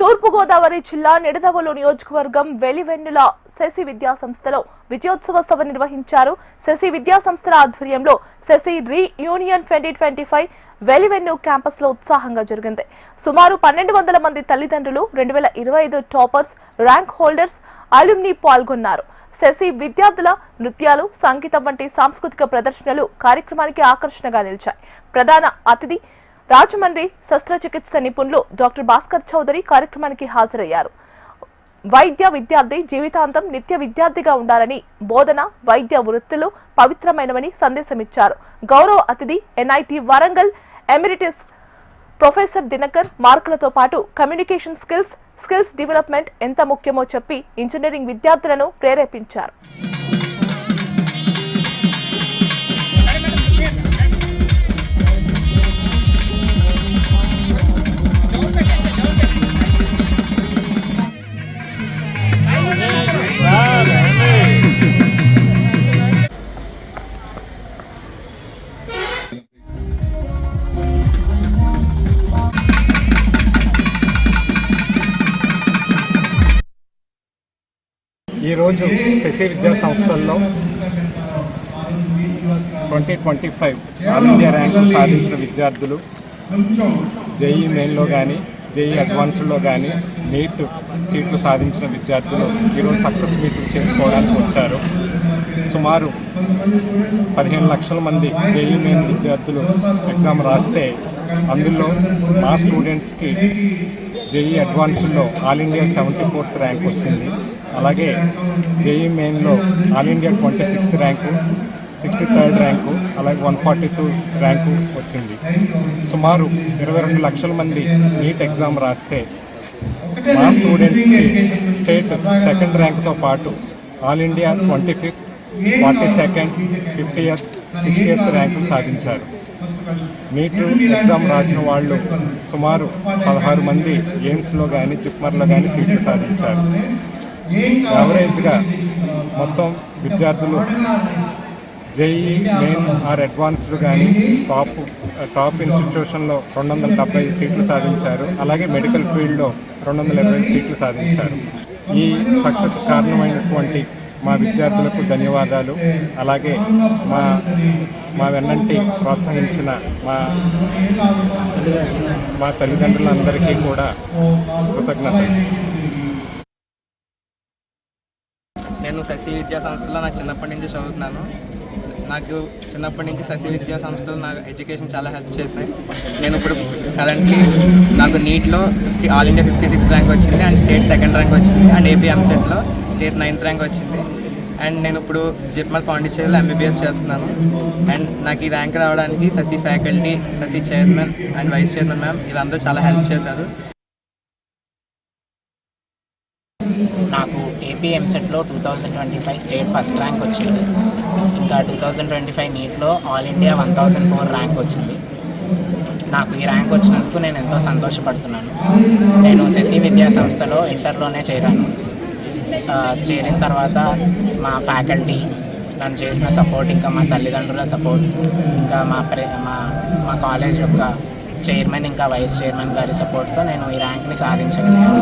తూర్పుగోదావరి జిల్లా నిడదవోలు నియోజకవర్గం వెలివెన్నుల శశి విద్యా సంస్థలో విజయోత్సవ సభ నిర్వహించారు. శశి విద్యా సంస్థల ఆధ్వర్యంలో శశి రీయూనియన్ 2025 వెలివెన్ను క్యాంపస్ లో ఉత్సాహంగా జరిగింది. సుమారు 1200 మంది తల్లిదండ్రులు, 2025 టాపర్స్, ర్యాంక్ హోల్డర్స్, అలుమ్ని పాల్గొన్నారు. శశి విద్యార్థుల నృత్యాలు, సంగీతం వంటి సాంస్కృతిక ప్రదర్శనలు కార్యక్రమానికి ఆకర్షణగా నిలిచాయి. ప్రధాన అతిథి రాజమండ్రి శస్త్రచికిత్స నిపుణులు డాక్టర్ భాస్కర్ చౌదరి కార్యక్రమానికి హాజరయ్యారు. వైద్య విద్యార్థి జీవితాంతం నిత్య విద్యార్థిగా ఉండాలని, బోధన, వైద్య వృత్తులు పవిత్రమైనవని సందేశమిచ్చారు. గౌరవ అతిథి NIT Warangal emeritus professor Dinakar మార్కులతో పాటు కమ్యూనికేషన్ స్కిల్స్ డెవలప్మెంట్ ఎంత ముఖ్యమో చెప్పి ఇంజనీరింగ్ విద్యార్థులను ప్రేరేపించారు. ఈరోజు శశి విద్యా సంస్థల్లో 2025 ఆల్ ఇండియా ర్యాంకు సాధించిన విద్యార్థులు జేఈ మెయిన్లో కానీ జేఈ అడ్వాన్స్డ్లో కానీ నీట్ సీట్లు సాధించిన విద్యార్థులు ఈరోజు సక్సెస్ మీట్ చేసుకోవడానికి వచ్చారు. సుమారు 15 లక్షల మంది జేఈ మెయిన్ విద్యార్థులు ఎగ్జామ్ రాస్తే అందులో మా స్టూడెంట్స్కి జేఈ అడ్వాన్స్డ్లో ఆల్ ఇండియా 74th ర్యాంక్ వచ్చింది. అలాగే జేఈ మెయిన్లో all India 26th rank, 63rd rank, అలాగే 142 ర్యాంకు వచ్చింది. సుమారు 22 లక్షల మంది నీట్ ఎగ్జామ్ రాస్తే మా స్టూడెంట్స్కి స్టేట్ 2nd ర్యాంకుతో పాటు all India 25th, 42nd, 50th, 60th ర్యాంకులు సాధించారు. నీట్ ఎగ్జామ్ రాసిన వాళ్ళు సుమారు 16 మంది ఎయిమ్స్లో కానీ జిప్మర్లో కానీ సీట్లు సాధించారు. యావరేజ్గా మొత్తం విద్యార్థులు జేఈ మెయిన్ ఆర్ అడ్వాన్స్డ్ కానీ టాప్ ఇన్స్టిట్యూషన్లో 270 సీట్లు సాధించారు. అలాగే మెడికల్ ఫీల్డ్లో 220 సీట్లు సాధించారు. ఈ సక్సెస్ కారణమైనటువంటి మా విద్యార్థులకు ధన్యవాదాలు. అలాగే మా వెన్నంటి ప్రోత్సహించిన మా తల్లిదండ్రులందరికీ కూడా కృతజ్ఞతలు. నేను శశి విద్యా సంస్థలో నా చిన్నప్పటి నుంచి చదువుతున్నాను. నాకు చిన్నప్పటి నుంచి శశి విద్యా సంస్థలు నా ఎడ్యుకేషన్ చాలా హెల్ప్ చేశాయి. నేను ఇప్పుడు కరెంట్లీ నాకు నీట్లో ఆల్ ఇండియా 56th ర్యాంక్ వచ్చింది అండ్ స్టేట్ 2nd ర్యాంక్ వచ్చింది అండ్ ఏపీ ఎంసెట్లో స్టేట్ 9th ర్యాంక్ వచ్చింది. అండ్ నేను ఇప్పుడు జిప్మర్ పాండిచేరిలో ఎంబీబీఎస్ చేస్తున్నాను. అండ్ నాకు ఈ ర్యాంక్ రావడానికి Sasi faculty, Sasi chairman and vice chairman ma'am వీళ్ళందరూ చాలా హెల్ప్ చేశారు. నాకు ఏపీ ఎంసెట్లో 2025 స్టేట్ 1st ర్యాంక్ వచ్చింది. ఇంకా 2025 నీట్లో ఆల్ ఇండియా 1004 ర్యాంక్ వచ్చింది. నాకు ఈ ర్యాంక్ వచ్చినందుకు నేను ఎంతో సంతోషపడుతున్నాను. నేను శశి విద్యా సంస్థలో ఇంటర్లోనే చేరాను. చేరిన తర్వాత మా ఫ్యాకల్టీ నన్ను చేసిన సపోర్ట్, ఇంకా మా తల్లిదండ్రుల సపోర్ట్, ఇంకా మా కాలేజ్ యొక్క చైర్మన్ ఇంకా వైస్ చైర్మన్ గారి సపోర్ట్తో నేను ఈ ర్యాంక్ని సాధించగలిగాను.